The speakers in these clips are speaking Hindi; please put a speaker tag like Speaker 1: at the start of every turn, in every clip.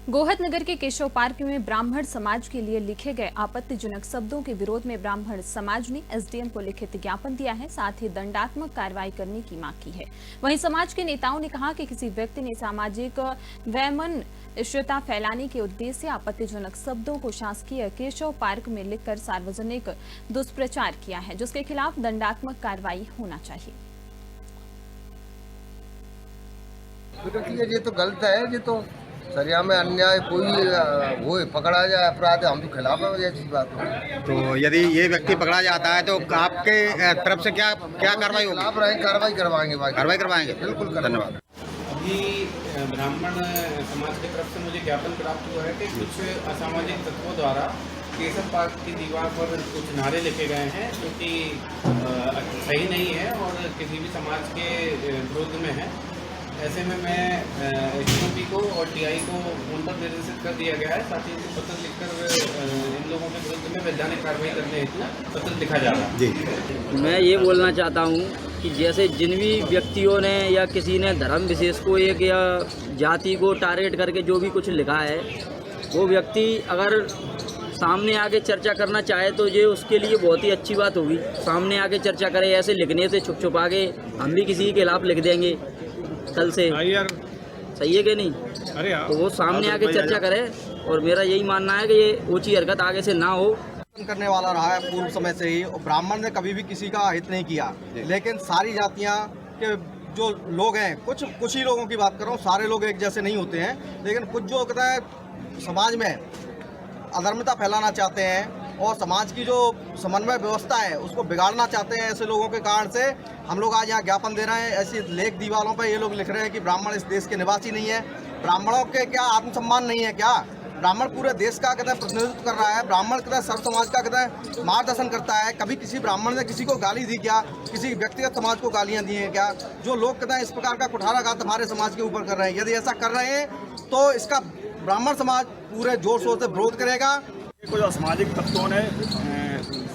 Speaker 1: गोहद नगर के केशव पार्क में ब्राह्मण समाज के लिए लिखे गए आपत्तिजनक शब्दों के विरोध में ब्राह्मण समाज ने एसडीएम को लिखित ज्ञापन दिया है, साथ ही दंडात्मक कार्रवाई करने की मांग की है। वहीं समाज के नेताओं ने कहा कि किसी व्यक्ति ने सामाजिक वैमनस्यता फैलाने के उद्देश्य से आपत्तिजनक शब्दों को शासकीय केशव पार्क में लिखकर सार्वजनिक दुष्प्रचार किया है, जिसके खिलाफ दंडात्मक कार्रवाई होना चाहिए।
Speaker 2: ये तो गलत है। ये तो सरिया में अन्याय कोई वो पकड़ा जाए अपराध, हम तो खिलाफ है ऐसी बात है।
Speaker 3: तो यदि ये व्यक्ति पकड़ा जाता है तो आपके तरफ से क्या कार्रवाई होगी?
Speaker 2: आप रहें, कार्रवाई करवाएंगे बिल्कुल।
Speaker 3: धन्यवाद।
Speaker 4: अभी ब्राह्मण समाज की तरफ से मुझे ज्ञापन प्राप्त हुआ है कि कुछ असामाजिक तत्वों द्वारा केशव पार्क की दीवार पर कुछ नारे लिखे गए हैं जो कि सही नहीं है और किसी भी समाज के विरुद्ध में है। ऐसे में मैं एसडीएम को और टीआई को उन पर निर्देशित कर दिया गया है, साथ ही पत्र लिखकर इन लोगों के विरुद्ध में वैधानिक कार्रवाई करने हेतु पत्र लिखा जा रहा है।
Speaker 3: जी,
Speaker 5: मैं ये बोलना चाहता हूँ कि जैसे जिन भी व्यक्तियों ने या किसी ने धर्म विशेष को एक या जाति को टारगेट करके जो भी कुछ लिखा है, वो व्यक्ति अगर सामने आके चर्चा करना चाहे तो ये उसके लिए बहुत ही अच्छी बात होगी। सामने आके चर्चा करे, ऐसे लिखने से छुप छुपा के हम भी किसी के खिलाफ लिख देंगे कल से, सही है कि नहीं? तो वो सामने आके चर्चा करे और मेरा यही मानना है कि ये ऊंची हरकत आगे से ना हो।
Speaker 6: करने वाला रहा है पूर्व समय से ही, और ब्राह्मण ने कभी भी किसी का हित नहीं किया, लेकिन सारी जातियां के जो लोग हैं, कुछ ही लोगों की बात कर रहा हूँ, सारे लोग एक जैसे नहीं होते हैं, लेकिन कुछ जो कहता है समाज में अधर्मता फैलाना चाहते हैं और समाज की जो समन्वय व्यवस्था है उसको बिगाड़ना चाहते हैं, ऐसे लोगों के कारण से हम लोग आज यहाँ ज्ञापन दे रहे हैं। ऐसी लेख दीवारों पर ये लोग लिख रहे हैं कि ब्राह्मण इस देश के निवासी नहीं है, ब्राह्मणों के क्या आत्मसम्मान नहीं है क्या? ब्राह्मण पूरे देश का कहते हैं प्रतिनिधित्व कर रहा है, ब्राह्मण कहते हैं सर्व समाज का कहते हैं मार्गदर्शन करता है। कभी किसी ब्राह्मण ने किसी को गाली दी क्या? किसी व्यक्तिगत समाज को गालियाँ दी हैं क्या? जो लोग कहते हैं इस प्रकार का कुठाराघात हमारे समाज के ऊपर कर रहे हैं, यदि ऐसा कर रहे हैं तो इसका ब्राह्मण समाज पूरे जोर शोर से विरोध करेगा।
Speaker 7: कुछ असामाजिक तत्वों ने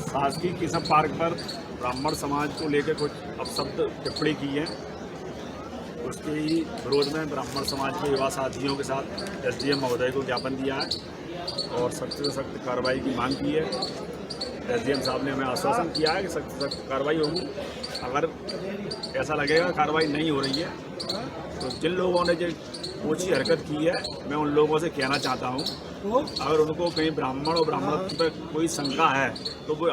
Speaker 7: शासकीय केशव पार्क पर ब्राह्मण समाज को लेकर कुछ अपशब्द टिप्पणी की है। उसके ही विरोध में ब्राह्मण समाज के युवा साथियों के साथ एसडीएम महोदय को ज्ञापन दिया है और सख्त से सख्त कार्रवाई की मांग की है। एसडीएम साहब ने हमें आश्वासन किया है कि सख्त से सख्त कार्रवाई होगी। अगर ऐसा लगेगा कार्रवाई नहीं हो रही है तो जिन लोगों ने जो ऊँची हरकत की है, मैं उन लोगों से कहना चाहता हूँ, अगर उनको कहीं ब्राह्मण और ब्राह्मणत्व पर कोई शंका है तो वो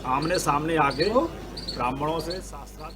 Speaker 7: आमने सामने आके ब्राह्मणों से साथ साथ